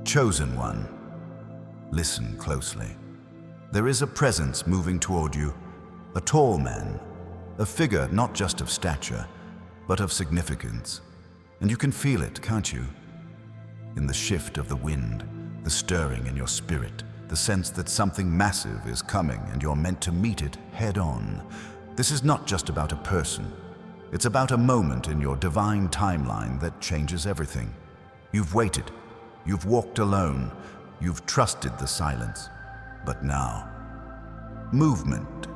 Chosen one, listen closely. There is a presence moving toward you, a tall man, a figure not just of stature, but of significance. And you can feel it, can't you? In the shift of the wind, the stirring in your spirit, the sense that something massive is coming and you're meant to meet it head on. This is not just about a person. It's about a moment in your divine timeline that changes everything. You've waited. You've walked alone. You've trusted the silence. But now, movement.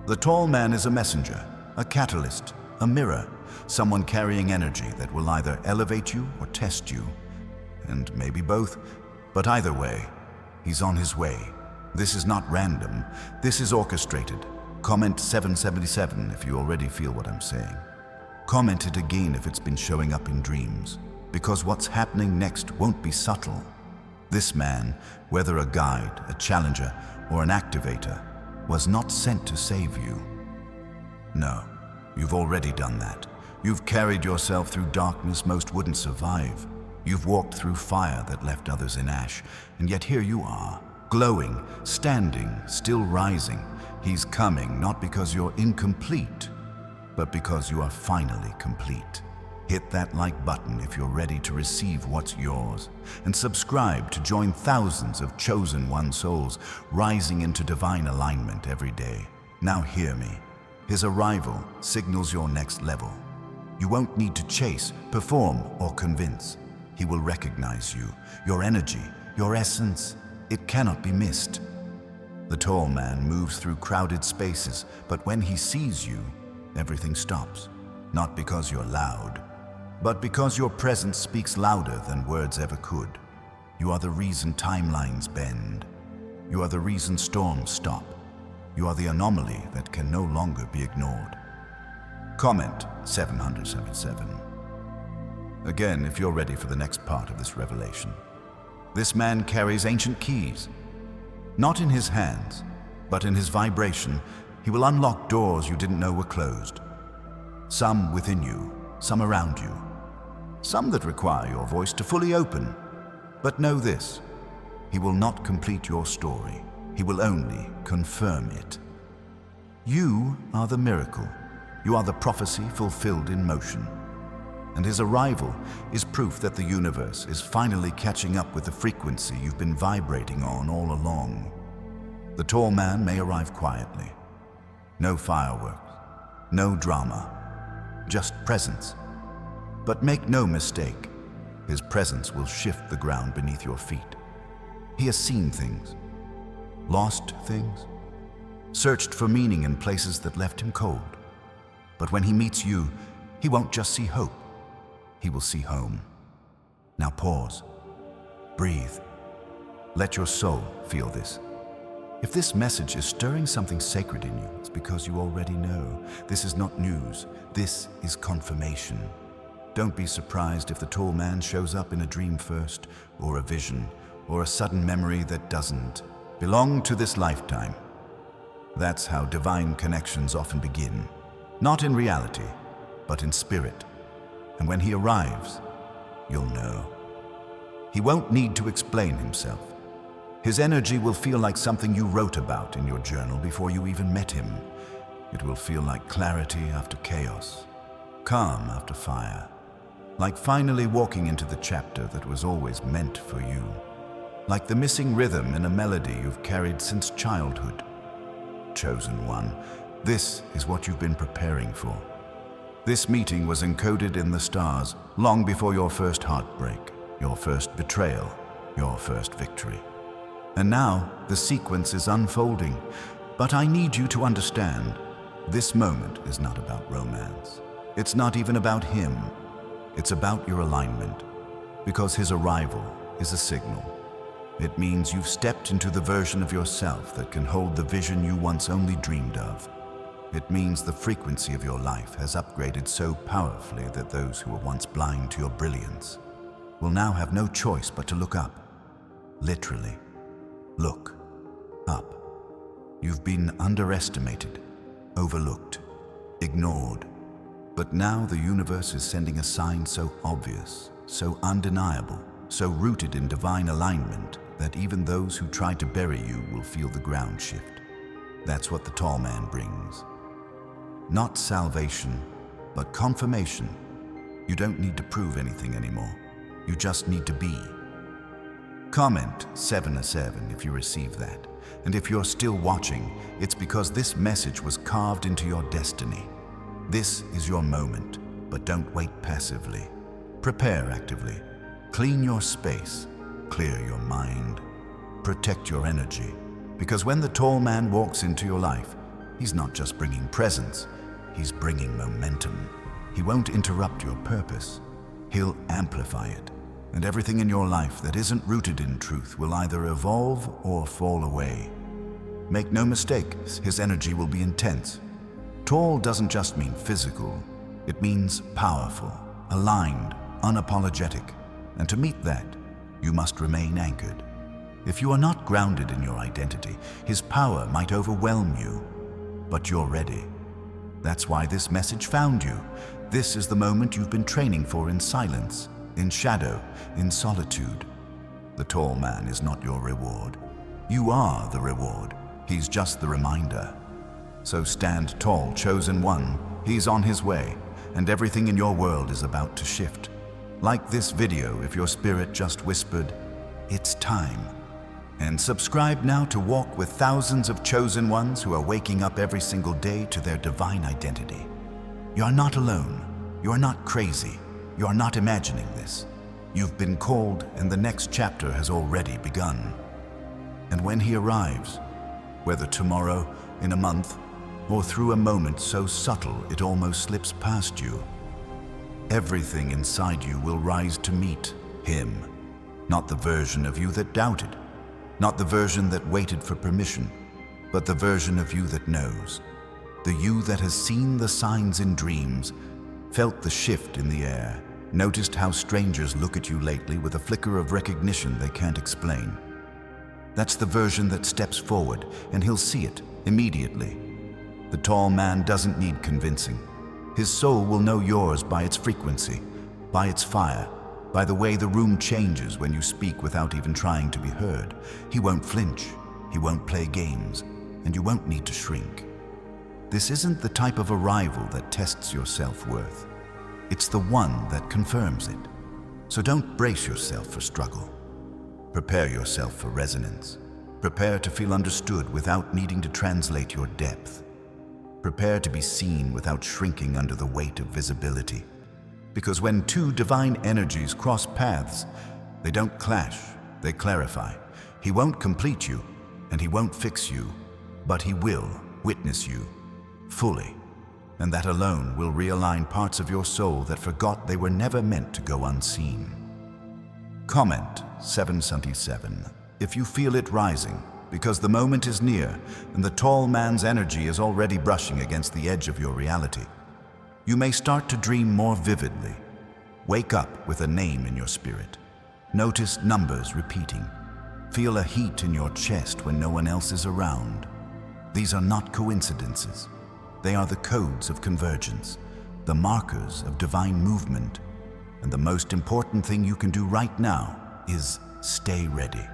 The tall man is a messenger, a catalyst, a mirror, someone carrying energy that will either elevate you or test you. And maybe both, but either way, he's on his way. This is not random. This is orchestrated. Comment 777 if you already feel what I'm saying. Comment it again if it's been showing up in dreams, because what's happening next won't be subtle. This man, whether a guide, a challenger, or an activator, was not sent to save you. No, you've already done that. You've carried yourself through darkness most wouldn't survive. You've walked through fire that left others in ash, and yet here you are, glowing, standing, still rising. He's coming not because you're incomplete, but because you are finally complete. Hit that like button if you're ready to receive what's yours, and subscribe to join thousands of chosen one souls rising into divine alignment every day. Now hear me. His arrival signals your next level. You won't need to chase, perform, or convince. He will recognize you, your energy, your essence. It cannot be missed. The tall man moves through crowded spaces, but when he sees you, everything stops. Not because you're loud, but because your presence speaks louder than words ever could. You are the reason timelines bend. You are the reason storms stop. You are the anomaly that can no longer be ignored. Comment 777. Again, if you're ready for the next part of this revelation. This man carries ancient keys. Not in his hands, but in his vibration, he will unlock doors you didn't know were closed. Some within you, some around you. Some that require your voice to fully open. But know this, he will not complete your story. He will only confirm it. You are the miracle. You are the prophecy fulfilled in motion. And his arrival is proof that the universe is finally catching up with the frequency you've been vibrating on all along. The tall man may arrive quietly. No fireworks, no drama, just presence. But make no mistake, his presence will shift the ground beneath your feet. He has seen things, lost things, searched for meaning in places that left him cold. But when he meets you, he won't just see hope, he will see home. Now pause, breathe, let your soul feel this. If this message is stirring something sacred in you, it's because you already know. This is not news, this is confirmation. Don't be surprised if the tall man shows up in a dream first, or a vision, or a sudden memory that doesn't belong to this lifetime. That's how divine connections often begin. Not in reality, but in spirit. And when he arrives, you'll know. He won't need to explain himself. His energy will feel like something you wrote about in your journal before you even met him. It will feel like clarity after chaos, calm after fire, like finally walking into the chapter that was always meant for you, like the missing rhythm in a melody you've carried since childhood. Chosen one, this is what you've been preparing for. This meeting was encoded in the stars long before your first heartbreak, your first betrayal, your first victory. And now the sequence is unfolding, but I need you to understand, this moment is not about romance. It's not even about him. It's about your alignment, because his arrival is a signal. It means you've stepped into the version of yourself that can hold the vision you once only dreamed of. It means the frequency of your life has upgraded so powerfully that those who were once blind to your brilliance will now have no choice but to look up. Literally, look up. You've been underestimated, overlooked, ignored. But now the universe is sending a sign so obvious, so undeniable, so rooted in divine alignment that even those who try to bury you will feel the ground shift. That's what the tall man brings. Not salvation, but confirmation. You don't need to prove anything anymore. You just need to be. Comment 7/7 if you receive that. And if you're still watching, it's because this message was carved into your destiny. This is your moment, but don't wait passively. Prepare actively. Clean your space. Clear your mind. Protect your energy. Because when the tall man walks into your life, he's not just bringing presence, he's bringing momentum. He won't interrupt your purpose. He'll amplify it. And everything in your life that isn't rooted in truth will either evolve or fall away. Make no mistake, his energy will be intense. Tall doesn't just mean physical. It means powerful, aligned, unapologetic. And to meet that, you must remain anchored. If you are not grounded in your identity, his power might overwhelm you, but you're ready. That's why this message found you. This is the moment you've been training for in silence, in shadow, in solitude. The tall man is not your reward. You are the reward. He's just the reminder. So stand tall, chosen one. He's on his way, and everything in your world is about to shift. Like this video if your spirit just whispered, "It's time." And subscribe now to walk with thousands of chosen ones who are waking up every single day to their divine identity. You are not alone. You are not crazy. You are not imagining this. You've been called, and the next chapter has already begun. And when he arrives, whether tomorrow, in a month, or through a moment so subtle it almost slips past you, everything inside you will rise to meet him. Not the version of you that doubted, not the version that waited for permission, but the version of you that knows. The you that has seen the signs in dreams, felt the shift in the air, noticed how strangers look at you lately with a flicker of recognition they can't explain. That's the version that steps forward, and he'll see it immediately. The tall man doesn't need convincing. His soul will know yours by its frequency, by its fire, by the way the room changes when you speak without even trying to be heard. He won't flinch, he won't play games, and you won't need to shrink. This isn't the type of arrival that tests your self-worth. It's the one that confirms it. So don't brace yourself for struggle. Prepare yourself for resonance. Prepare to feel understood without needing to translate your depth. Prepare to be seen without shrinking under the weight of visibility. Because when two divine energies cross paths, they don't clash, they clarify. He won't complete you, and he won't fix you, but he will witness you fully. And that alone will realign parts of your soul that forgot they were never meant to go unseen. Comment 777 if you feel it rising, because the moment is near and the tall man's energy is already brushing against the edge of your reality. You may start to dream more vividly. Wake up with a name in your spirit. Notice numbers repeating. Feel a heat in your chest when no one else is around. These are not coincidences. They are the codes of convergence, the markers of divine movement. And the most important thing you can do right now is stay ready.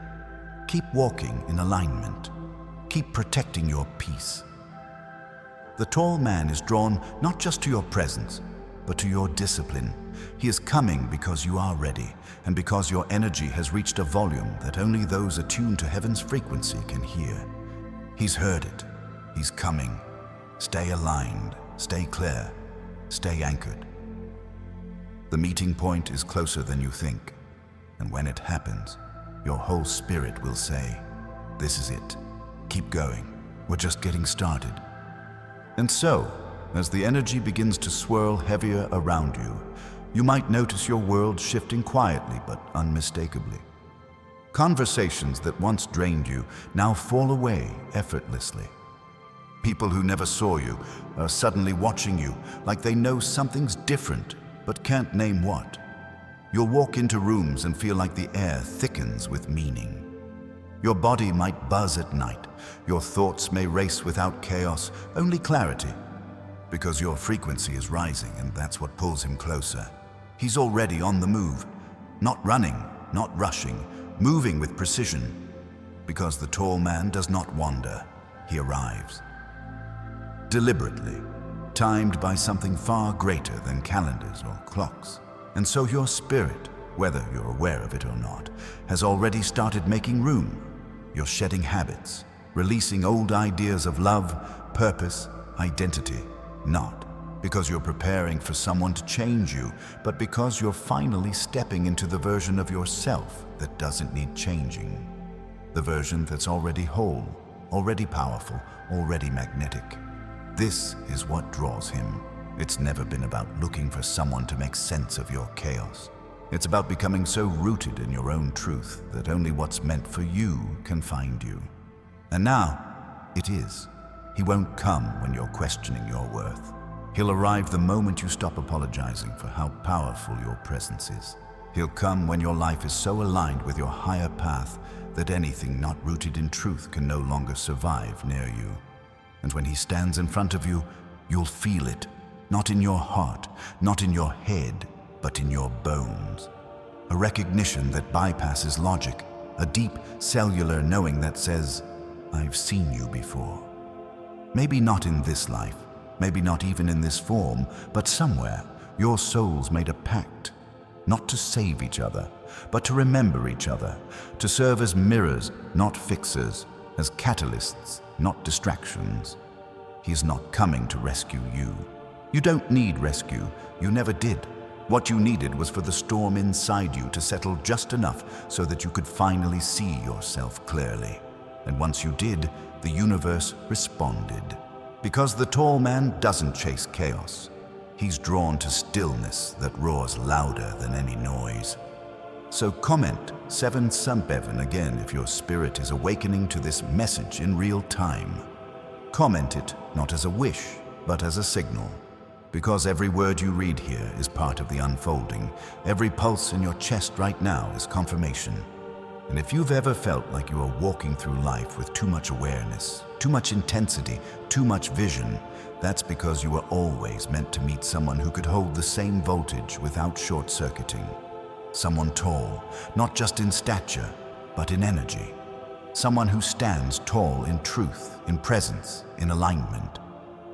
Keep walking in alignment. Keep protecting your peace. The tall man is drawn not just to your presence, but to your discipline. He is coming because you are ready, and because your energy has reached a volume that only those attuned to heaven's frequency can hear. He's heard it. He's coming. Stay aligned, stay clear, stay anchored. The meeting point is closer than you think, and when it happens, your whole spirit will say, "This is it. Keep going. We're just getting started." And so, as the energy begins to swirl heavier around you, you might notice your world shifting quietly but unmistakably. Conversations that once drained you now fall away effortlessly. People who never saw you are suddenly watching you like they know something's different but can't name what. You'll walk into rooms and feel like the air thickens with meaning. Your body might buzz at night. Your thoughts may race without chaos, only clarity. Because your frequency is rising, and that's what pulls him closer. He's already on the move. Not running, not rushing, moving with precision. Because the tall man does not wander, he arrives. Deliberately, timed by something far greater than calendars or clocks. And so your spirit, whether you're aware of it or not, has already started making room. You're shedding habits, releasing old ideas of love, purpose, identity, not because you're preparing for someone to change you, but because you're finally stepping into the version of yourself that doesn't need changing. The version that's already whole, already powerful, already magnetic. This is what draws him. It's never been about looking for someone to make sense of your chaos. It's about becoming so rooted in your own truth that only what's meant for you can find you. And now, it is. He won't come when you're questioning your worth. He'll arrive the moment you stop apologizing for how powerful your presence is. He'll come when your life is so aligned with your higher path that anything not rooted in truth can no longer survive near you. And when he stands in front of you, you'll feel it, not in your heart, not in your head, but in your bones. A recognition that bypasses logic, a deep cellular knowing that says, I've seen you before. Maybe not in this life, maybe not even in this form, but somewhere your souls made a pact, not to save each other, but to remember each other, to serve as mirrors, not fixers, as catalysts, not distractions. He's not coming to rescue you. You don't need rescue, you never did. What you needed was for the storm inside you to settle just enough so that you could finally see yourself clearly. And once you did, the universe responded. Because the tall man doesn't chase chaos. He's drawn to stillness that roars louder than any noise. So comment 7 Sumpeven again if your spirit is awakening to this message in real time. Comment it not as a wish, but as a signal. Because every word you read here is part of the unfolding. Every pulse in your chest right now is confirmation. And if you've ever felt like you are walking through life with too much awareness, too much intensity, too much vision, that's because you were always meant to meet someone who could hold the same voltage without short-circuiting. Someone tall, not just in stature, but in energy. Someone who stands tall in truth, in presence, in alignment.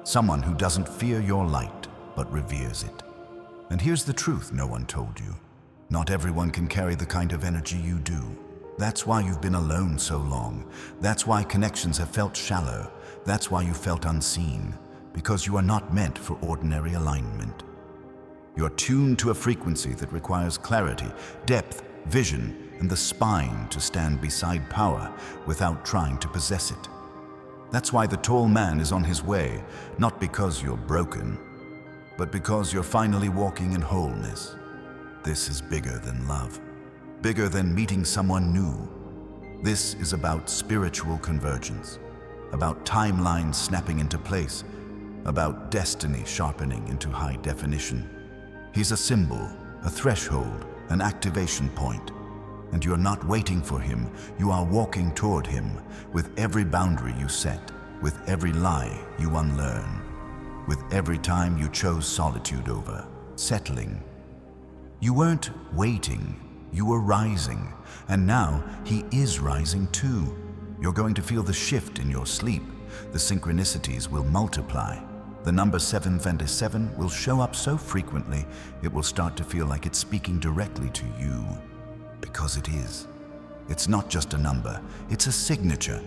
Someone who doesn't fear your light, but reveres it. And here's the truth no one told you. Not everyone can carry the kind of energy you do. That's why you've been alone so long. That's why connections have felt shallow. That's why you felt unseen. Because you are not meant for ordinary alignment. You're tuned to a frequency that requires clarity, depth, vision, and the spine to stand beside power without trying to possess it. That's why the tall man is on his way, not because you're broken, but because you're finally walking in wholeness. This is bigger than love, bigger than meeting someone new. This is about spiritual convergence, about timelines snapping into place, about destiny sharpening into high definition. He's a symbol, a threshold, an activation point. And you're not waiting for him, you are walking toward him with every boundary you set, with every lie you unlearn, with every time you chose solitude over settling. You weren't waiting, you were rising, and now he is rising too. You're going to feel the shift in your sleep. The synchronicities will multiply. The number 727 will show up so frequently, it will start to feel like it's speaking directly to you. Because it is. It's not just a number, it's a signature,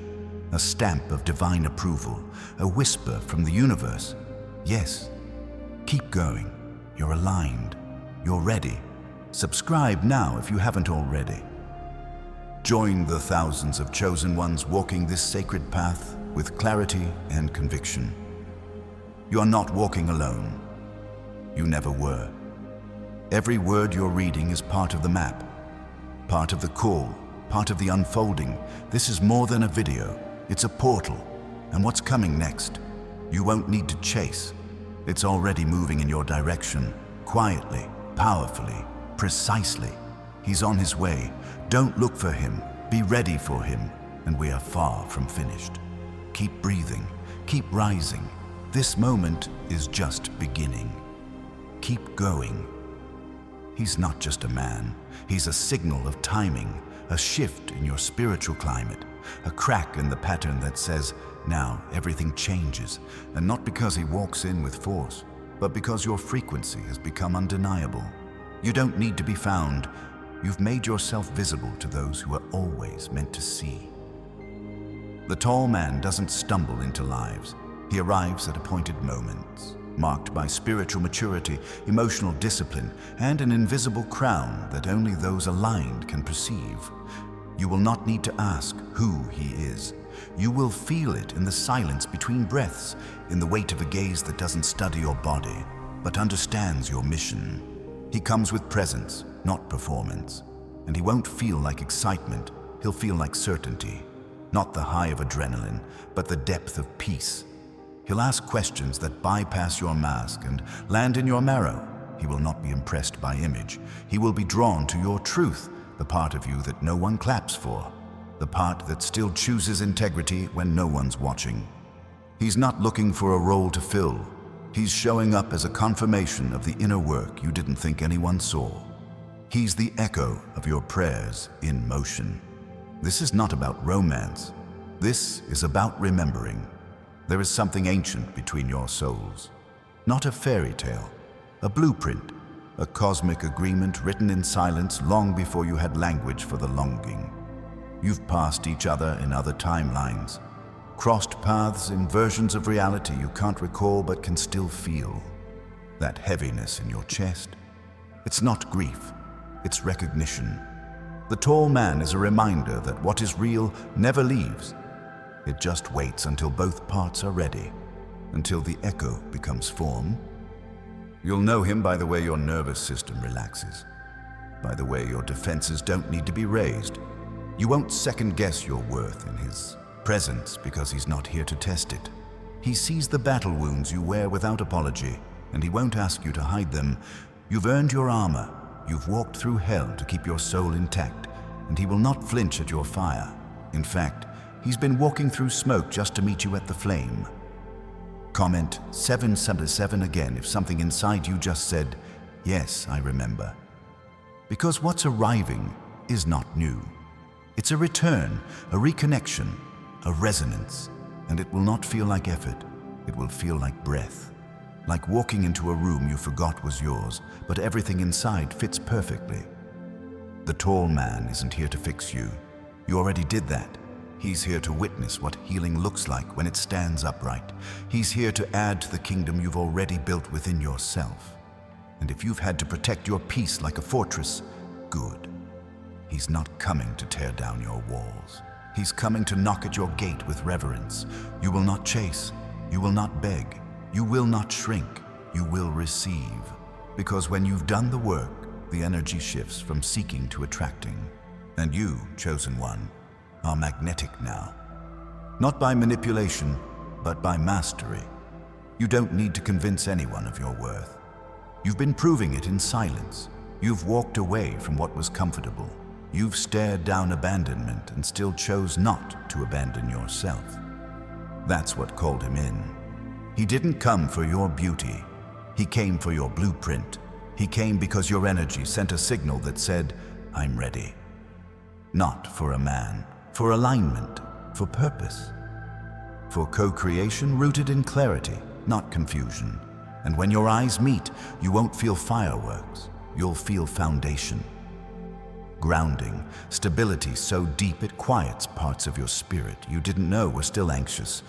a stamp of divine approval, a whisper from the universe. Yes, keep going. You're aligned. You're ready. Subscribe now if you haven't already. Join the thousands of chosen ones walking this sacred path with clarity and conviction. You are not walking alone. You never were. Every word you're reading is part of the map, part of the call, part of the unfolding. This is more than a video. It's a portal. And what's coming next? You won't need to chase. It's already moving in your direction, quietly, powerfully, precisely. He's on his way. Don't look for him. Be ready for him. And we are far from finished. Keep breathing. Keep rising. This moment is just beginning. Keep going. He's not just a man. He's a signal of timing, a shift in your spiritual climate, a crack in the pattern that says, now everything changes, and not because he walks in with force, but because your frequency has become undeniable. You don't need to be found. You've made yourself visible to those who are always meant to see. The tall man doesn't stumble into lives. He arrives at appointed moments, marked by spiritual maturity, emotional discipline, and an invisible crown that only those aligned can perceive. You will not need to ask who he is. You will feel it in the silence between breaths, in the weight of a gaze that doesn't study your body, but understands your mission. He comes with presence, not performance. And he won't feel like excitement, he'll feel like certainty. Not the high of adrenaline, but the depth of peace. He'll ask questions that bypass your mask and land in your marrow. He will not be impressed by image. He will be drawn to your truth, the part of you that no one claps for, the part that still chooses integrity when no one's watching. He's not looking for a role to fill. He's showing up as a confirmation of the inner work you didn't think anyone saw. He's the echo of your prayers in motion. This is not about romance. This is about remembering. There is something ancient between your souls. Not a fairy tale, a blueprint, a cosmic agreement written in silence long before you had language for the longing. You've passed each other in other timelines, crossed paths in versions of reality you can't recall but can still feel. That heaviness in your chest, it's not grief, it's recognition. The tall man is a reminder that what is real never leaves. It just waits until both parts are ready, until the echo becomes form. You'll know him by the way your nervous system relaxes, by the way your defenses don't need to be raised. You won't second-guess your worth in his presence because he's not here to test it. He sees the battle wounds you wear without apology, and he won't ask you to hide them. You've earned your armor. You've walked through hell to keep your soul intact, and he will not flinch at your fire. In fact, he's been walking through smoke just to meet you at the flame. Comment 777 again if something inside you just said, yes, I remember. Because what's arriving is not new. It's a return, a reconnection, a resonance, and it will not feel like effort. It will feel like breath. Like walking into a room you forgot was yours, but everything inside fits perfectly. The tall man isn't here to fix you. You already did that. He's here to witness what healing looks like when it stands upright. He's here to add to the kingdom you've already built within yourself. And if you've had to protect your peace like a fortress, good. He's not coming to tear down your walls. He's coming to knock at your gate with reverence. You will not chase. You will not beg. You will not shrink. You will receive. Because when you've done the work, the energy shifts from seeking to attracting. And you, chosen one, are magnetic now. Not by manipulation, but by mastery. You don't need to convince anyone of your worth. You've been proving it in silence. You've walked away from what was comfortable. You've stared down abandonment and still chose not to abandon yourself. That's what called him in. He didn't come for your beauty. He came for your blueprint. He came because your energy sent a signal that said, I'm ready. Not for a man, for alignment, for purpose. For co-creation rooted in clarity, not confusion. And when your eyes meet, you won't feel fireworks. You'll feel foundation. Grounding, stability so deep it quiets parts of your spirit you didn't know were still anxious.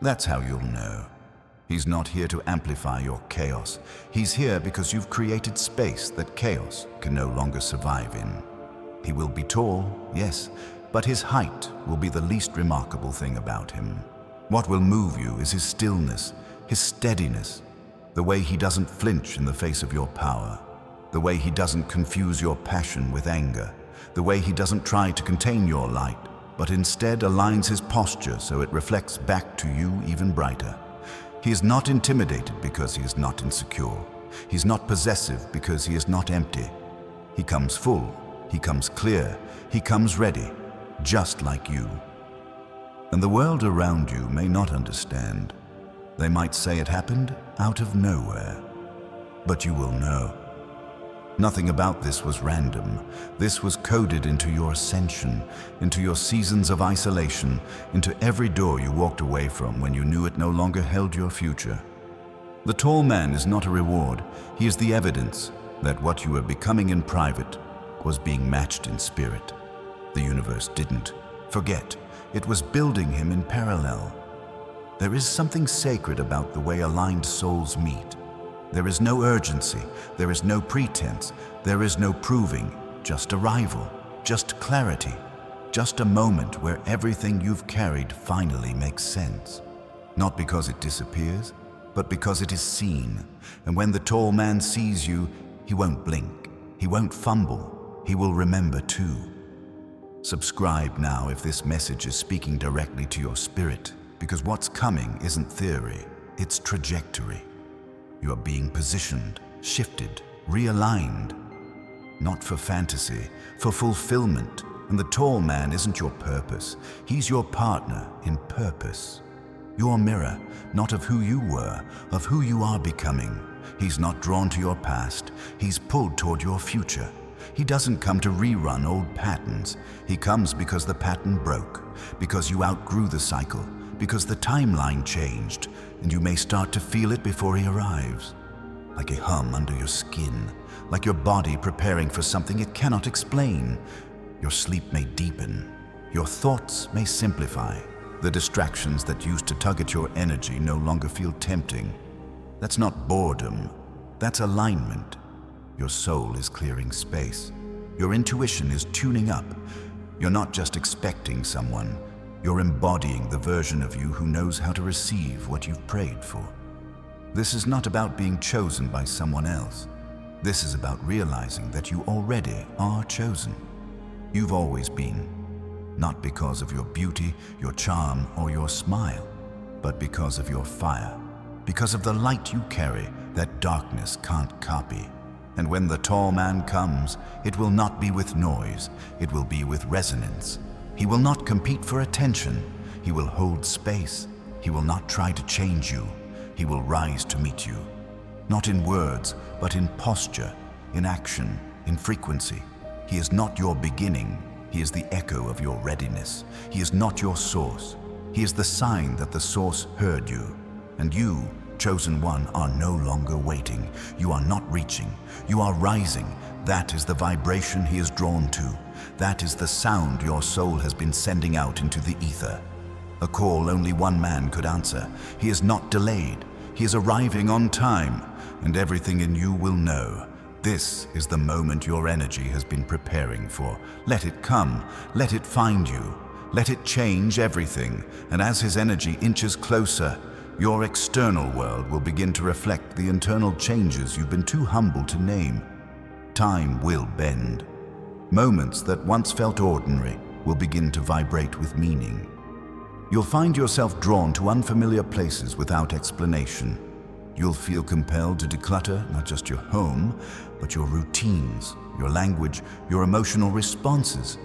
That's how you'll know. He's not here to amplify your chaos. He's here because you've created space that chaos can no longer survive in. He will be tall, yes, but his height will be the least remarkable thing about him. What will move you is his stillness, his steadiness, the way he doesn't flinch in the face of your power, the way he doesn't confuse your passion with anger, the way he doesn't try to contain your light, but instead aligns his posture so it reflects back to you even brighter. He is not intimidated because he is not insecure. He's not possessive because he is not empty. He comes full, he comes clear, he comes ready, just like you. And the world around you may not understand. They might say it happened out of nowhere. But you will know. Nothing about this was random. This was coded into your ascension, into your seasons of isolation, into every door you walked away from when you knew it no longer held your future. The tall man is not a reward. He is the evidence that what you were becoming in private was being matched in spirit. The universe didn't forget. It was building him in parallel. There is something sacred about the way aligned souls meet. There is no urgency, there is no pretense, there is no proving, just arrival, just clarity, just a moment where everything you've carried finally makes sense. Not because it disappears, but because it is seen. And when the tall man sees you, he won't blink, he won't fumble, he will remember too. Subscribe now if this message is speaking directly to your spirit, because what's coming isn't theory, it's trajectory. You are being positioned, shifted, realigned. Not for fantasy, for fulfillment. And the tall man isn't your purpose. He's your partner in purpose. Your mirror, not of who you were, of who you are becoming. He's not drawn to your past. He's pulled toward your future. He doesn't come to rerun old patterns. He comes because the pattern broke, because you outgrew the cycle, because the timeline changed, and you may start to feel it before he arrives. Like a hum under your skin, like your body preparing for something it cannot explain. Your sleep may deepen, your thoughts may simplify. The distractions that used to tug at your energy no longer feel tempting. That's not boredom, that's alignment. Your soul is clearing space. Your intuition is tuning up. You're not just expecting someone, you're embodying the version of you who knows how to receive what you've prayed for. This is not about being chosen by someone else. This is about realizing that you already are chosen. You've always been, not because of your beauty, your charm, or your smile, but because of your fire, because of the light you carry that darkness can't copy. And when the tall man comes, it will not be with noise, it will be with resonance. He will not compete for attention. He will hold space. He will not try to change you. He will rise to meet you. Not in words, but in posture, in action, in frequency. He is not your beginning. He is the echo of your readiness. He is not your source. He is the sign that the source heard you. And you, chosen one, are no longer waiting. You are not reaching. You are rising. That is the vibration he is drawn to. That is the sound your soul has been sending out into the ether. A call only one man could answer. He is not delayed. He is arriving on time, and everything in you will know. This is the moment your energy has been preparing for. Let it come. Let it find you. Let it change everything. And as his energy inches closer, your external world will begin to reflect the internal changes you've been too humble to name. Time will bend. Moments that once felt ordinary will begin to vibrate with meaning. You'll find yourself drawn to unfamiliar places without explanation. You'll feel compelled to declutter not just your home, but your routines, your language, your emotional responses.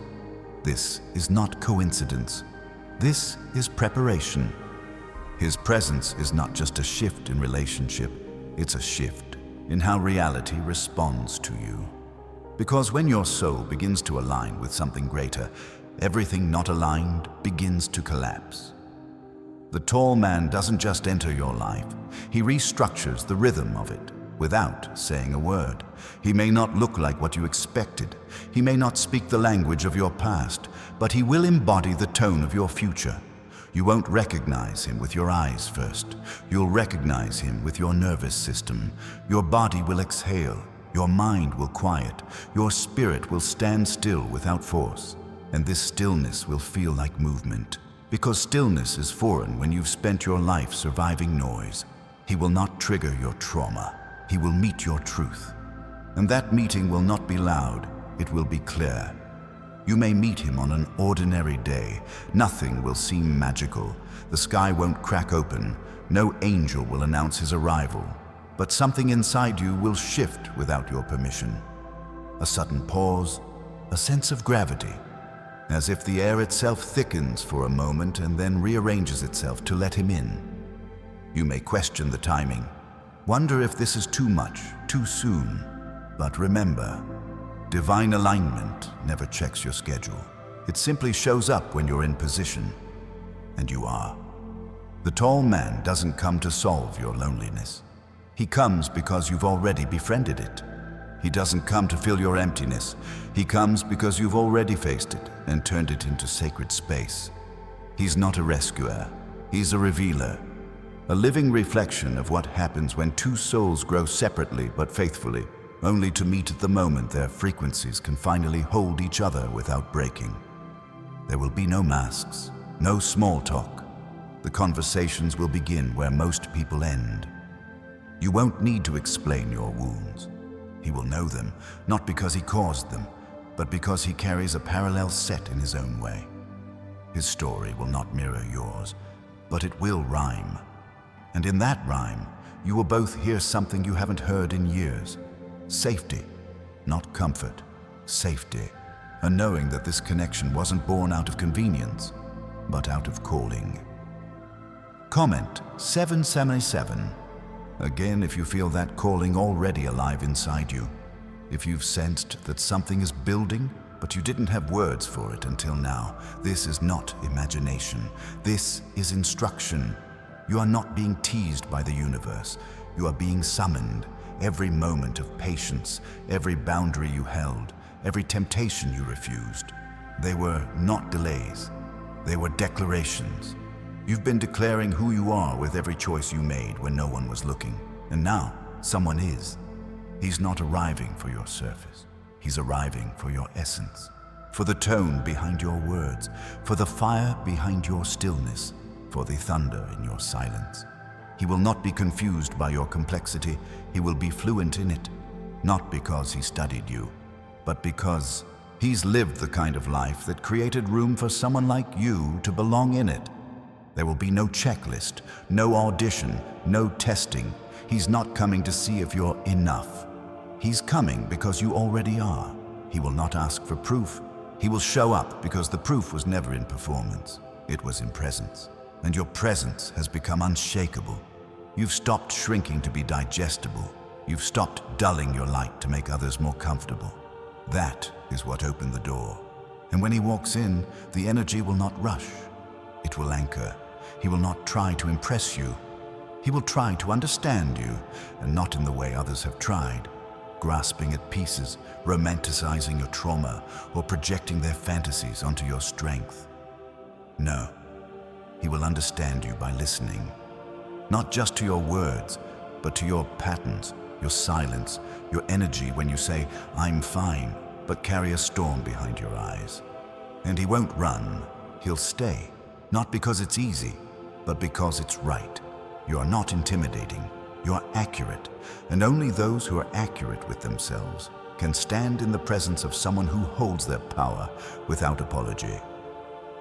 This is not coincidence. This is preparation. His presence is not just a shift in relationship, it's a shift in how reality responds to you. Because when your soul begins to align with something greater, everything not aligned begins to collapse. The tall man doesn't just enter your life, he restructures the rhythm of it without saying a word. He may not look like what you expected, he may not speak the language of your past, but he will embody the tone of your future. You won't recognize him with your eyes first. You'll recognize him with your nervous system. Your body will exhale. Your mind will quiet. Your spirit will stand still without force. And this stillness will feel like movement. Because stillness is foreign when you've spent your life surviving noise. He will not trigger your trauma. He will meet your truth. And that meeting will not be loud. It will be clear. You may meet him on an ordinary day. Nothing will seem magical. The sky won't crack open. No angel will announce his arrival. But something inside you will shift without your permission. A sudden pause, a sense of gravity, as if the air itself thickens for a moment and then rearranges itself to let him in. You may question the timing, wonder if this is too much, too soon. But remember, divine alignment never checks your schedule. It simply shows up when you're in position, and you are. The tall man doesn't come to solve your loneliness. He comes because you've already befriended it. He doesn't come to fill your emptiness. He comes because you've already faced it and turned it into sacred space. He's not a rescuer. He's a revealer. A living reflection of what happens when two souls grow separately but faithfully, only to meet at the moment their frequencies can finally hold each other without breaking. There will be no masks, no small talk. The conversations will begin where most people end. You won't need to explain your wounds. He will know them, not because he caused them, but because he carries a parallel set in his own way. His story will not mirror yours, but it will rhyme. And in that rhyme, you will both hear something you haven't heard in years. Safety, not comfort. Safety. And knowing that this connection wasn't born out of convenience, but out of calling. Comment 777. Again, if you feel that calling already alive inside you. If you've sensed that something is building, but you didn't have words for it until now, this is not imagination. This is instruction. You are not being teased by the universe. You are being summoned. Every moment of patience, every boundary you held, every temptation you refused. They were not delays. They were declarations. You've been declaring who you are with every choice you made when no one was looking. And now, someone is. He's not arriving for your surface. He's arriving for your essence, for the tone behind your words, for the fire behind your stillness, for the thunder in your silence. He will not be confused by your complexity. He will be fluent in it, not because he studied you, but because he's lived the kind of life that created room for someone like you to belong in it. There will be no checklist, no audition, no testing. He's not coming to see if you're enough. He's coming because you already are. He will not ask for proof. He will show up because the proof was never in performance. It was in presence. And your presence has become unshakable. You've stopped shrinking to be digestible. You've stopped dulling your light to make others more comfortable. That is what opened the door. And when he walks in, the energy will not rush. It will anchor. He will not try to impress you. He will try to understand you, and not in the way others have tried, grasping at pieces, romanticizing your trauma, or projecting their fantasies onto your strength. No, he will understand you by listening, not just to your words, but to your patterns, your silence, your energy when you say, "I'm fine," but carry a storm behind your eyes. And he won't run, he'll stay, not because it's easy, but because it's right. You are not intimidating, you are accurate, and only those who are accurate with themselves can stand in the presence of someone who holds their power without apology.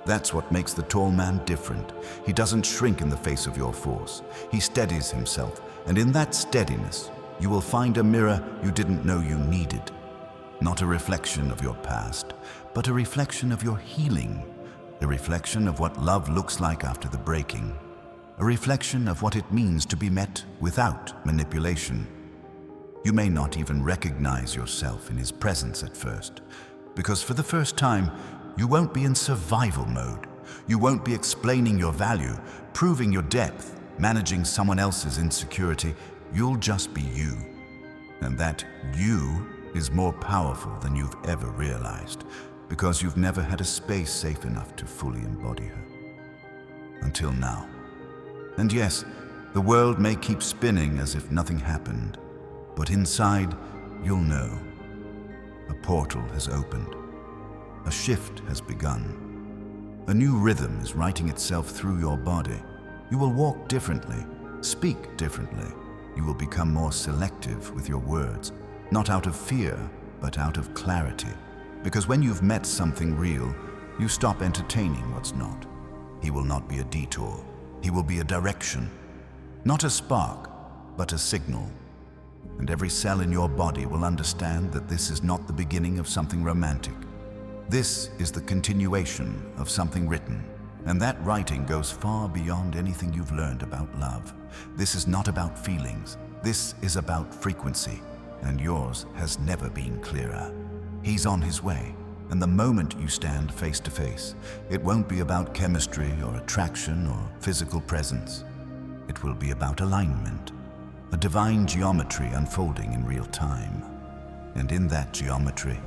That's what makes the tall man different. He doesn't shrink in the face of your force. He steadies himself, and in that steadiness, you will find a mirror you didn't know you needed. Not a reflection of your past, but a reflection of your healing. A reflection of what love looks like after the breaking. A reflection of what it means to be met without manipulation. You may not even recognize yourself in his presence at first, because for the first time, you won't be in survival mode. You won't be explaining your value, proving your depth, managing someone else's insecurity. You'll just be you. And that you is more powerful than you've ever realized, because you've never had a space safe enough to fully embody her. Until now. And yes, the world may keep spinning as if nothing happened, but inside, you'll know. A portal has opened. A shift has begun. A new rhythm is writing itself through your body. You will walk differently, speak differently. You will become more selective with your words, not out of fear, but out of clarity. Because when you've met something real, you stop entertaining what's not. He will not be a detour. He will be a direction. Not a spark, but a signal. And every cell in your body will understand that this is not the beginning of something romantic. This is the continuation of something written. And that writing goes far beyond anything you've learned about love. This is not about feelings. This is about frequency. and yours has never been clearer. He's on his way, and the moment you stand face to face, it won't be about chemistry or attraction or physical presence. It will be about alignment, a divine geometry unfolding in real time. And in that geometry,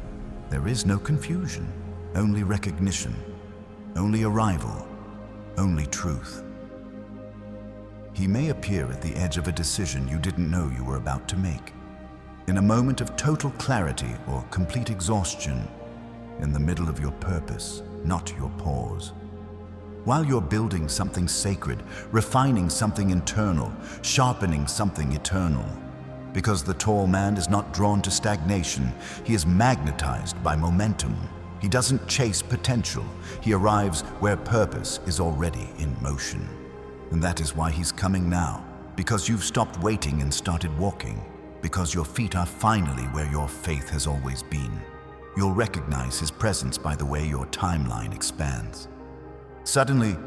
there is no confusion, only recognition, only arrival, only truth. He may appear at the edge of a decision you didn't know you were about to make, in a moment of total clarity or complete exhaustion, in the middle of your purpose, not your pause. While you're building something sacred, refining something internal, sharpening something eternal. Because the tall man is not drawn to stagnation, he is magnetized by momentum. He doesn't chase potential, he arrives where purpose is already in motion. And that is why he's coming now, because you've stopped waiting and started walking, because your feet are finally where your faith has always been. You'll recognize his presence by the way your timeline expands. Suddenly,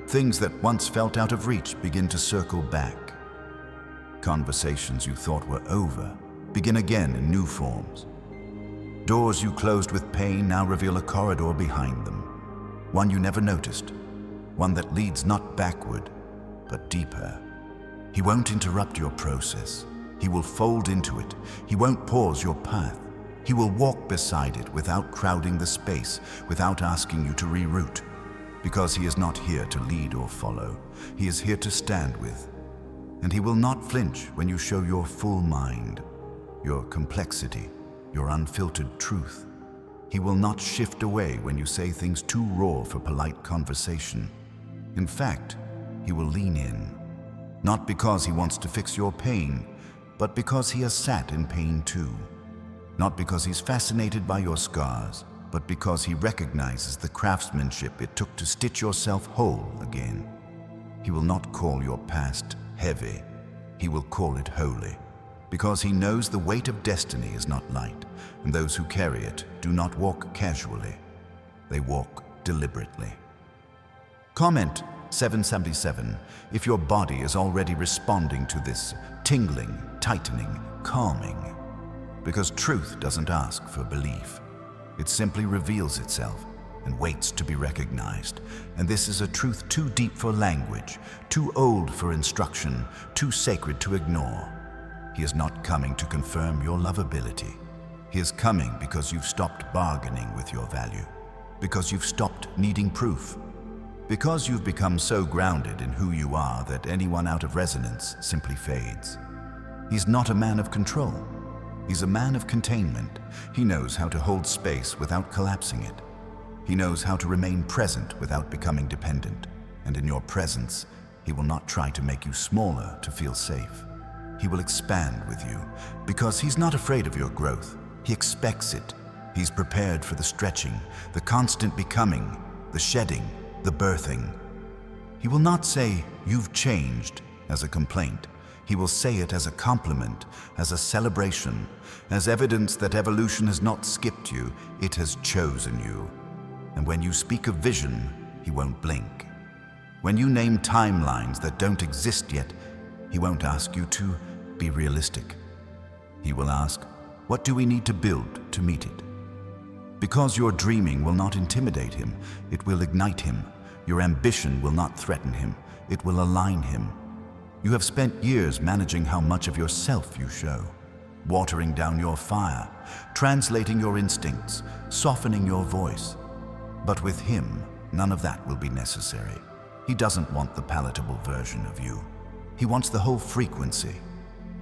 things that once felt out of reach begin to circle back. Conversations you thought were over begin again in new forms. Doors you closed with pain now reveal a corridor behind them, one you never noticed, one that leads not backward, but deeper. He won't interrupt your process. He will fold into it. He won't pause your path. He will walk beside it without crowding the space, without asking you to reroute. Because he is not here to lead or follow. He is here to stand with. And he will not flinch when you show your full mind, your complexity, your unfiltered truth. He will not shift away when you say things too raw for polite conversation. In fact, he will lean in, not because he wants to fix your pain, but because he has sat in pain too. Not because he's fascinated by your scars, but because he recognizes the craftsmanship it took to stitch yourself whole again. He will not call your past heavy, he will call it holy, because he knows the weight of destiny is not light, and those who carry it do not walk casually, they walk deliberately. Comment 777 if your body is already responding to this tingling, tightening, calming. Because truth doesn't ask for belief. It simply reveals itself and waits to be recognized. And this is a truth too deep for language, too old for instruction, too sacred to ignore. He is not coming to confirm your lovability. He is coming because you've stopped bargaining with your value, because you've stopped needing proof, because you've become so grounded in who you are that anyone out of resonance simply fades. He's not a man of control. He's a man of containment. He knows how to hold space without collapsing it. He knows how to remain present without becoming dependent. And in your presence, he will not try to make you smaller to feel safe. He will expand with you because he's not afraid of your growth. He expects it. He's prepared for the stretching, the constant becoming, the shedding, the birthing. He will not say, "You've changed," as a complaint. He will say it as a compliment, as a celebration, as evidence that evolution has not skipped you, it has chosen you. And when you speak of vision, he won't blink. When you name timelines that don't exist yet, he won't ask you to be realistic. He will ask, what do we need to build to meet it? Because your dreaming will not intimidate him, it will ignite him. Your ambition will not threaten him, it will align him. You have spent years managing how much of yourself you show, watering down your fire, translating your instincts, softening your voice. But with him, none of that will be necessary. He doesn't want the palatable version of you. He wants the whole frequency,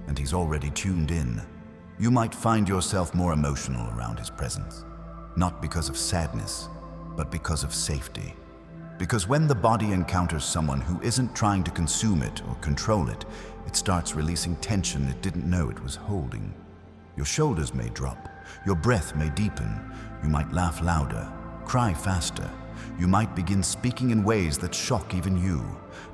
and he's already tuned in. You might find yourself more emotional around his presence, not because of sadness, but because of safety. Because when the body encounters someone who isn't trying to consume it or control it, it starts releasing tension it didn't know it was holding. Your shoulders may drop, your breath may deepen, you might laugh louder, cry faster. You might begin speaking in ways that shock even you,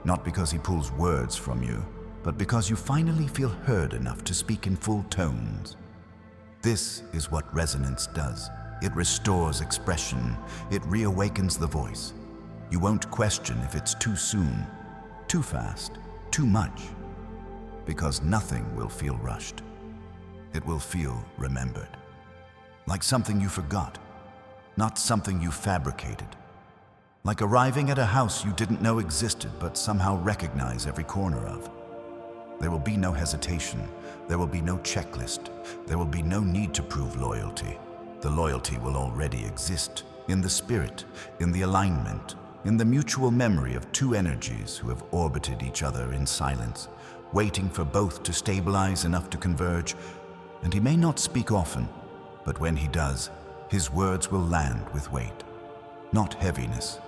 not because he pulls words from you, but because you finally feel heard enough to speak in full tones. This is what resonance does. It restores expression. It reawakens the voice. You won't question if it's too soon, too fast, too much, because nothing will feel rushed. It will feel remembered. Like something you forgot, not something you fabricated. Like arriving at a house you didn't know existed but somehow recognize every corner of. There will be no hesitation. There will be no checklist. There will be no need to prove loyalty. The loyalty will already exist in the spirit, in the alignment, in the mutual memory of two energies who have orbited each other in silence, waiting for both to stabilize enough to converge. And he may not speak often, but when he does, his words will land with weight. Not heaviness,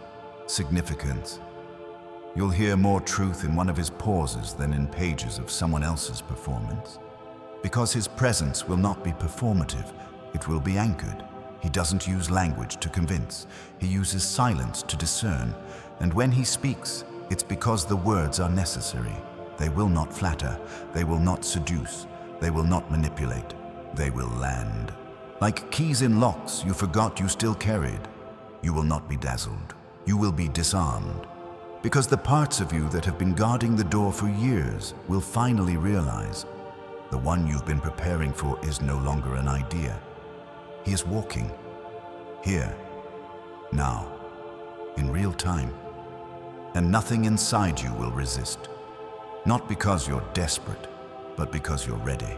significance. You'll hear more truth in one of his pauses than in pages of someone else's performance. Because his presence will not be performative, it will be anchored. He doesn't use language to convince. He uses silence to discern. And when he speaks, it's because the words are necessary. They will not flatter. They will not seduce. They will not manipulate. They will land. Like keys in locks you forgot you still carried. You will not be dazzled. You will be disarmed. Because the parts of you that have been guarding the door for years will finally realize the one you've been preparing for is no longer an idea. He is walking, here, now, in real time. And nothing inside you will resist. Not because you're desperate, but because you're ready.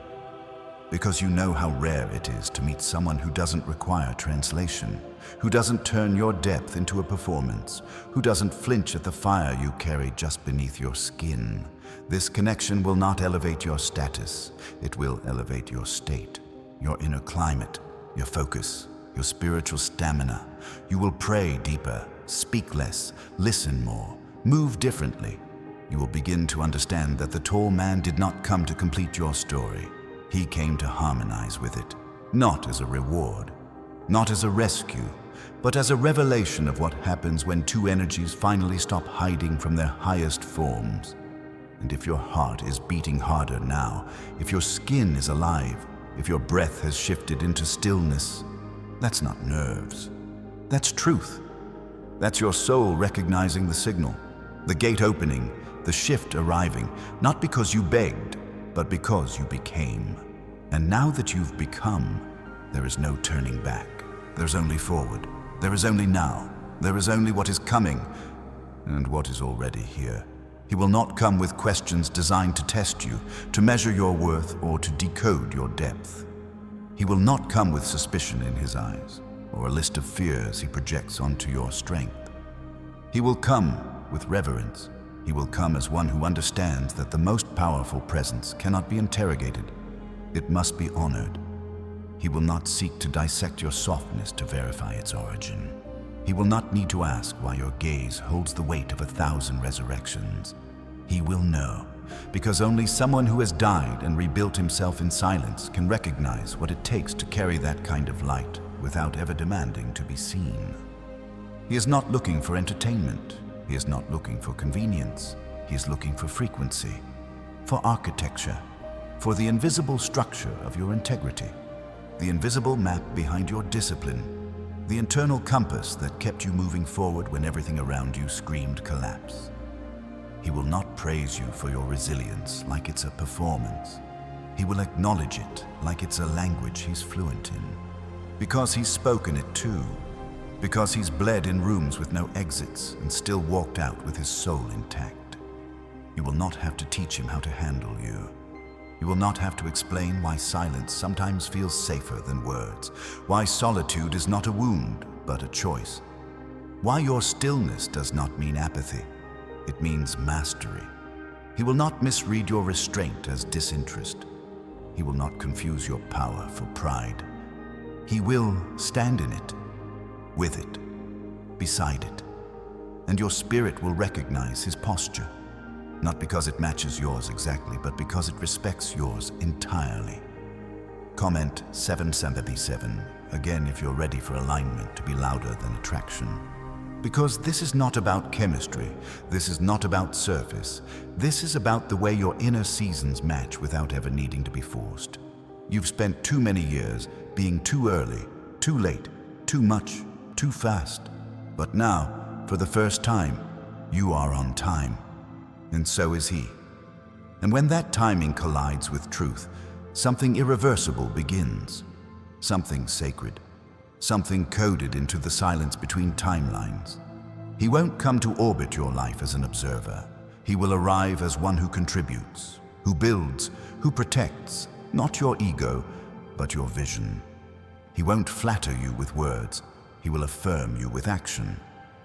Because you know how rare it is to meet someone who doesn't require translation, who doesn't turn your depth into a performance, who doesn't flinch at the fire you carry just beneath your skin. This connection will not elevate your status. It will elevate your state, your inner climate, your focus, your spiritual stamina. You will pray deeper, speak less, listen more, move differently. You will begin to understand that the tall man did not come to complete your story. He came to harmonize with it, not as a reward, not as a rescue, but as a revelation of what happens when two energies finally stop hiding from their highest forms. And if your heart is beating harder now, if your skin is alive, if your breath has shifted into stillness, that's not nerves. That's truth. That's your soul recognizing the signal, the gate opening, the shift arriving, not because you begged, but because you became. And now that you've become, there is no turning back. There's only forward. There is only now. There is only what is coming and what is already here. He will not come with questions designed to test you, to measure your worth, or to decode your depth. He will not come with suspicion in his eyes, or a list of fears he projects onto your strength. He will come with reverence. He will come as one who understands that the most powerful presence cannot be interrogated. It must be honored. He will not seek to dissect your softness to verify its origin. He will not need to ask why your gaze holds the weight of 1,000 resurrections. He will know, because only someone who has died and rebuilt himself in silence can recognize what it takes to carry that kind of light without ever demanding to be seen. He is not looking for entertainment. He is not looking for convenience. He is looking for frequency, for architecture, for the invisible structure of your integrity, the invisible map behind your discipline, the internal compass that kept you moving forward when everything around you screamed collapse. He will not praise you for your resilience like it's a performance. He will acknowledge it like it's a language he's fluent in. Because he's spoken it too. Because he's bled in rooms with no exits and still walked out with his soul intact. You will not have to teach him how to handle you. You will not have to explain why silence sometimes feels safer than words, why solitude is not a wound, but a choice, why your stillness does not mean apathy, it means mastery. He will not misread your restraint as disinterest. He will not confuse your power for pride. He will stand in it, with it, beside it, and your spirit will recognize his posture. Not because it matches yours exactly, but because it respects yours entirely. Comment 777, again if you're ready for alignment to be louder than attraction. Because this is not about chemistry, this is not about surface, this is about the way your inner seasons match without ever needing to be forced. You've spent too many years being too early, too late, too much, too fast. But now, for the first time, you are on time. And so is he. And when that timing collides with truth, something irreversible begins. Something sacred. Something coded into the silence between timelines. He won't come to orbit your life as an observer. He will arrive as one who contributes, who builds, who protects, not your ego, but your vision. He won't flatter you with words. He will affirm you with action.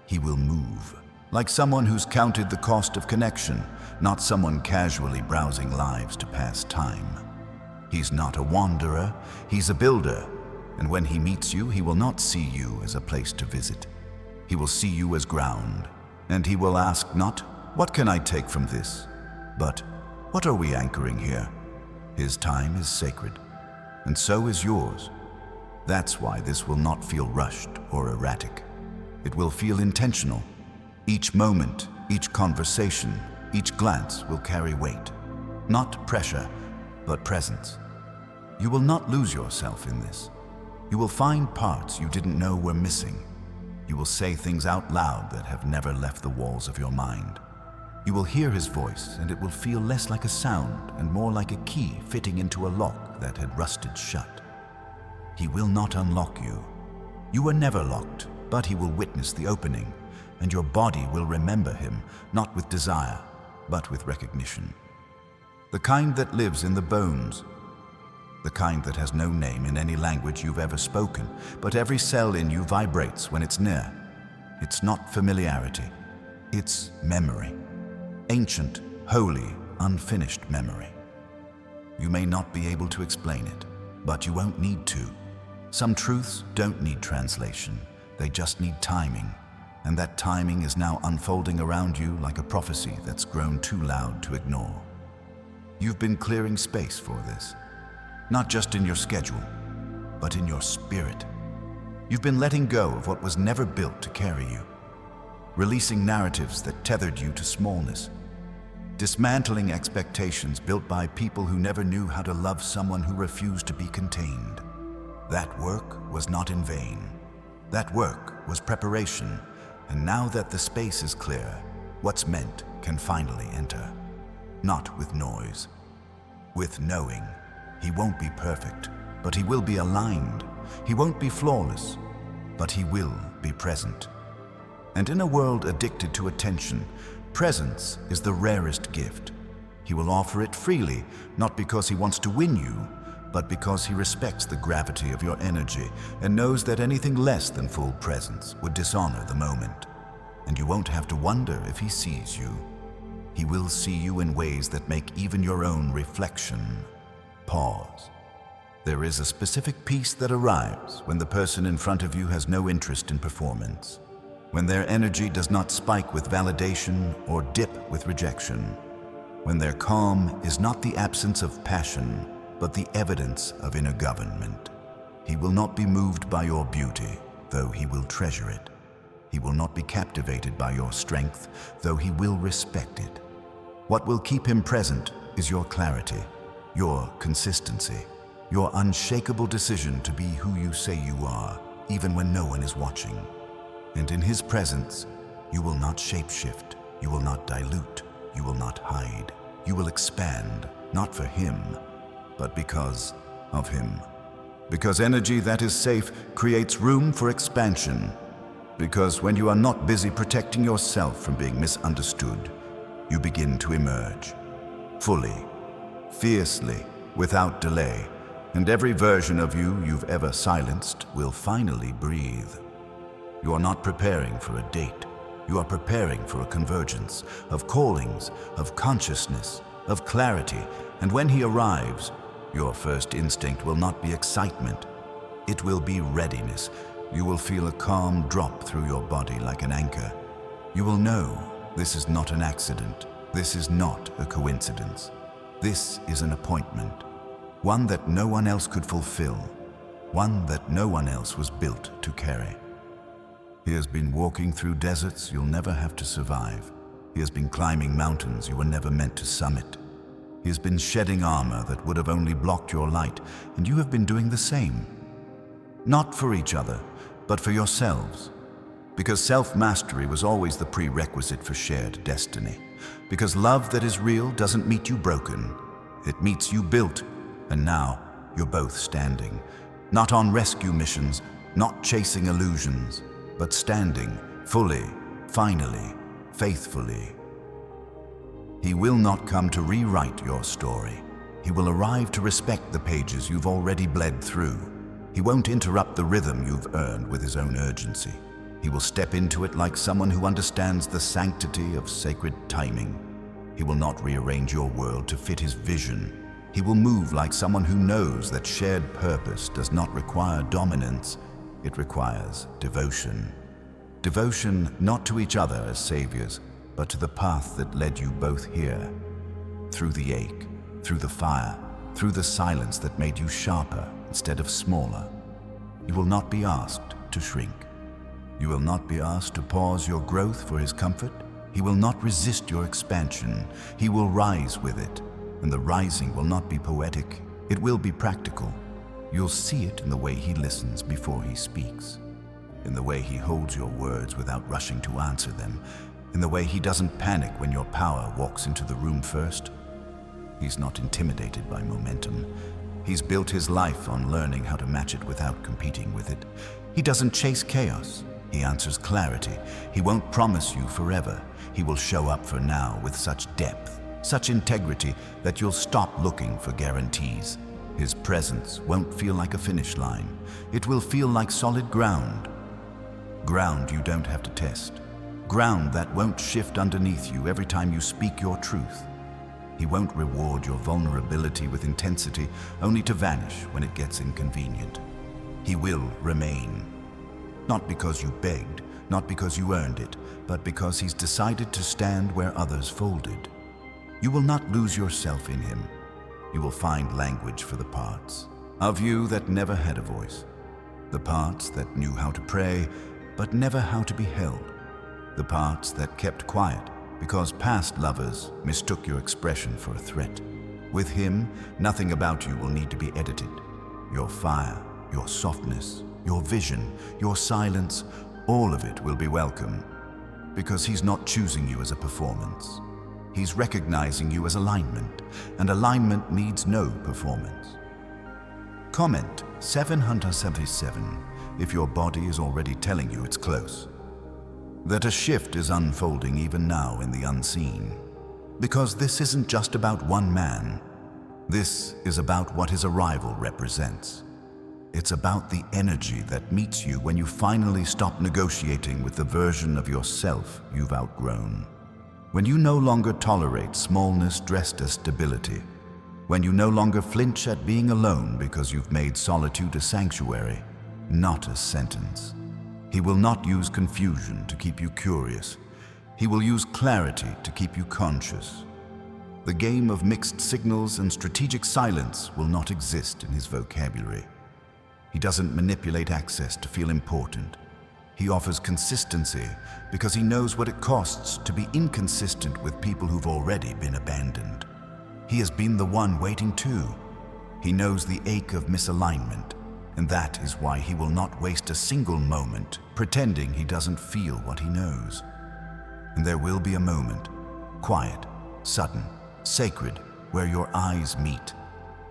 He will move, like someone who's counted the cost of connection, not someone casually browsing lives to pass time. He's not a wanderer, he's a builder, and when he meets you, he will not see you as a place to visit. He will see you as ground, and he will ask not, "What can I take from this?" but, "What are we anchoring here?" His time is sacred, and so is yours. That's why this will not feel rushed or erratic. It will feel intentional. Each moment, each conversation, each glance will carry weight. Not pressure, but presence. You will not lose yourself in this. You will find parts you didn't know were missing. You will say things out loud that have never left the walls of your mind. You will hear his voice, and it will feel less like a sound and more like a key fitting into a lock that had rusted shut. He will not unlock you. You were never locked, but he will witness the opening, and your body will remember him, not with desire, but with recognition. The kind that lives in the bones. The kind that has no name in any language you've ever spoken, but every cell in you vibrates when it's near. It's not familiarity. It's memory. Ancient, holy, unfinished memory. You may not be able to explain it, but you won't need to. Some truths don't need translation. They just need timing. And that timing is now unfolding around you like a prophecy that's grown too loud to ignore. You've been clearing space for this. Not just in your schedule, but in your spirit. You've been letting go of what was never built to carry you. Releasing narratives that tethered you to smallness. Dismantling expectations built by people who never knew how to love someone who refused to be contained. That work was not in vain. That work was preparation. And now that the space is clear, what's meant can finally enter. Not with noise, with knowing. He won't be perfect, but he will be aligned. He won't be flawless, but he will be present. And in a world addicted to attention, presence is the rarest gift. He will offer it freely, not because he wants to win you, but because he respects the gravity of your energy and knows that anything less than full presence would dishonor the moment. And you won't have to wonder if he sees you. He will see you in ways that make even your own reflection pause. There is a specific peace that arrives when the person in front of you has no interest in performance, when their energy does not spike with validation or dip with rejection, when their calm is not the absence of passion, but the evidence of inner government. He will not be moved by your beauty, though he will treasure it. He will not be captivated by your strength, though he will respect it. What will keep him present is your clarity, your consistency, your unshakable decision to be who you say you are, even when no one is watching. And in his presence, you will not shapeshift, you will not dilute, you will not hide. You will expand, not for him, but because of him. Because energy that is safe creates room for expansion. Because when you are not busy protecting yourself from being misunderstood, you begin to emerge, fully, fiercely, without delay, and every version of you you've ever silenced will finally breathe. You are not preparing for a date. You are preparing for a convergence of callings, of consciousness, of clarity, and when he arrives, your first instinct will not be excitement. It will be readiness. You will feel a calm drop through your body like an anchor. You will know this is not an accident. This is not a coincidence. This is an appointment, one that no one else could fulfill, one that no one else was built to carry. He has been walking through deserts you'll never have to survive. He has been climbing mountains you were never meant to summit. He has been shedding armor that would have only blocked your light, and you have been doing the same. Not for each other, but for yourselves. Because self-mastery was always the prerequisite for shared destiny. Because love that is real doesn't meet you broken. It meets you built, And now you're both standing, not on rescue missions, not chasing illusions, but standing fully, finally, faithfully. He will not come to rewrite your story. He will arrive to respect the pages you've already bled through. He won't interrupt the rhythm you've earned with his own urgency. He will step into it like someone who understands the sanctity of sacred timing. He will not rearrange your world to fit his vision. He will move like someone who knows that shared purpose does not require dominance, it requires devotion. Devotion not to each other as saviors, but to the path that led you both here. Through the ache, through the fire, through the silence that made you sharper instead of smaller. You will not be asked to shrink. You will not be asked to pause your growth for his comfort. He will not resist your expansion. He will rise with it. And the rising will not be poetic. It will be practical. You'll see it in the way he listens before he speaks, in the way he holds your words without rushing to answer them, in the way he doesn't panic when your power walks into the room first. He's not intimidated by momentum. He's built his life on learning how to match it without competing with it. He doesn't chase chaos. He answers clarity. He won't promise you forever. He will show up for now with such depth, such integrity that you'll stop looking for guarantees. His presence won't feel like a finish line. It will feel like solid ground. Ground you don't have to test. Ground that won't shift underneath you every time you speak your truth. He won't reward your vulnerability with intensity, only to vanish when it gets inconvenient. He will remain. Not because you begged, not because you earned it, but because he's decided to stand where others folded. You will not lose yourself in him. You will find language for the parts of you that never had a voice. The parts that knew how to pray, but never how to be held. The parts that kept quiet because past lovers mistook your expression for a threat. With him, nothing about you will need to be edited. Your fire, your softness, your vision, your silence, all of it will be welcome. Because he's not choosing you as a performance. He's recognizing you as alignment, and alignment needs no performance. Comment 777 if your body is already telling you it's close. That a shift is unfolding even now in the unseen. Because this isn't just about one man. This is about what his arrival represents. It's about the energy that meets you when you finally stop negotiating with the version of yourself you've outgrown. When you no longer tolerate smallness dressed as stability. When you no longer flinch at being alone because you've made solitude a sanctuary, not a sentence. He will not use confusion to keep you curious. He will use clarity to keep you conscious. The game of mixed signals and strategic silence will not exist in his vocabulary. He doesn't manipulate access to feel important. He offers consistency because he knows what it costs to be inconsistent with people who've already been abandoned. He has been the one waiting too. He knows the ache of misalignment, and that is why he will not waste a single moment pretending he doesn't feel what he knows. And there will be a moment, quiet, sudden, sacred, where your eyes meet.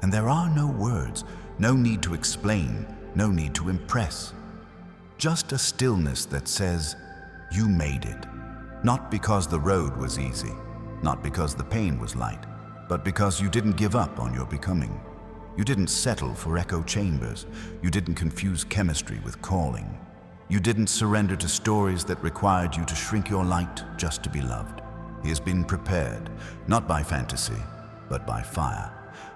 And there are no words, no need to explain, no need to impress. Just a stillness that says, you made it. Not because the road was easy, not because the pain was light, but because you didn't give up on your becoming. You didn't settle for echo chambers. You didn't confuse chemistry with calling. You didn't surrender to stories that required you to shrink your light just to be loved. He has been prepared, not by fantasy, but by fire.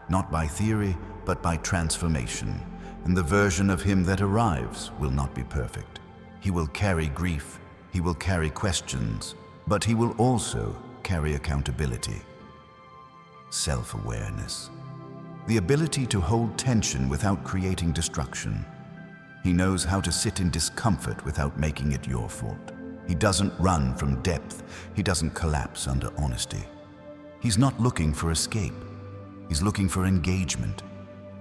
Not by theory, but by transformation. And the version of him that arrives will not be perfect. He will carry grief, he will carry questions, but he will also carry accountability. Self-awareness. The ability to hold tension without creating destruction. He knows how to sit in discomfort without making it your fault. He doesn't run from depth. He doesn't collapse under honesty. He's not looking for escape. He's looking for engagement.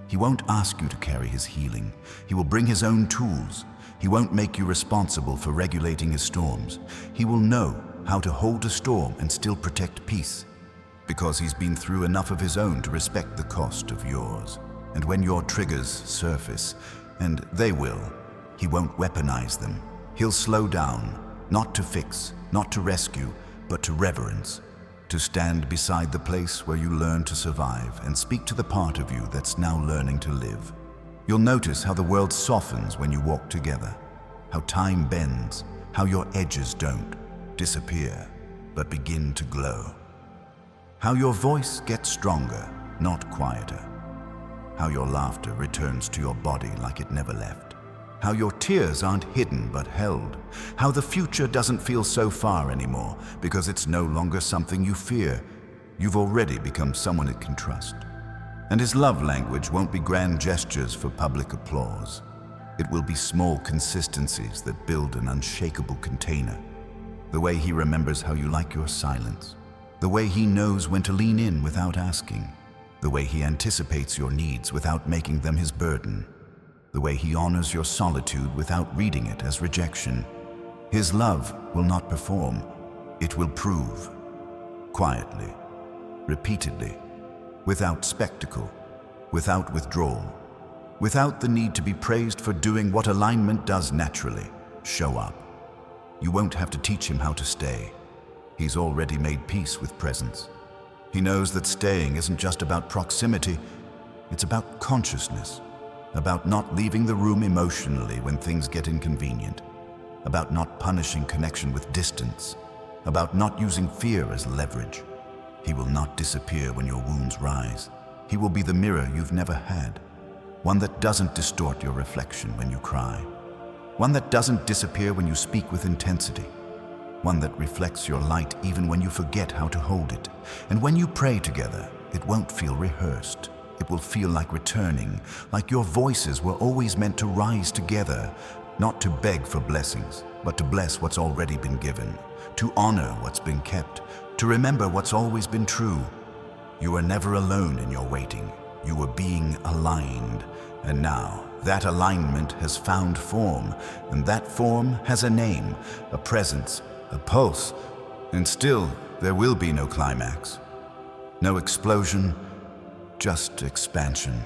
He won't ask you to carry his healing. He will bring his own tools. He won't make you responsible for regulating his storms. He will know how to hold a storm and still protect peace, because he's been through enough of his own to respect the cost of yours. And when your triggers surface, and they will, he won't weaponize them. He'll slow down, not to fix, not to rescue, but to reverence, to stand beside the place where you learn to survive and speak to the part of you that's now learning to live. You'll notice how the world softens when you walk together, how time bends, how your edges don't disappear, but begin to glow. How your voice gets stronger, not quieter. How your laughter returns to your body like it never left. How your tears aren't hidden but held. How the future doesn't feel so far anymore because it's no longer something you fear. You've already become someone it can trust. And his love language won't be grand gestures for public applause. It will be small consistencies that build an unshakable container. The way he remembers how you like your silence. The way he knows when to lean in without asking. The way he anticipates your needs without making them his burden. The way he honors your solitude without reading it as rejection. His love will not perform, it will prove. Quietly, repeatedly, without spectacle, without withdrawal, without the need to be praised for doing what alignment does naturally, show up. You won't have to teach him how to stay. He's already made peace with presence. He knows that staying isn't just about proximity, it's about consciousness, about not leaving the room emotionally when things get inconvenient, about not punishing connection with distance, about not using fear as leverage. He will not disappear when your wounds rise. He will be the mirror you've never had, one that doesn't distort your reflection when you cry, one that doesn't disappear when you speak with intensity, one that reflects your light even when you forget how to hold it. And when you pray together, it won't feel rehearsed. It will feel like returning, like your voices were always meant to rise together, not to beg for blessings, but to bless what's already been given, to honor what's been kept, to remember what's always been true. You were never alone in your waiting. You were being aligned. And now, that alignment has found form, and that form has a name, a presence, a pulse, and still there will be no climax. No explosion, just expansion.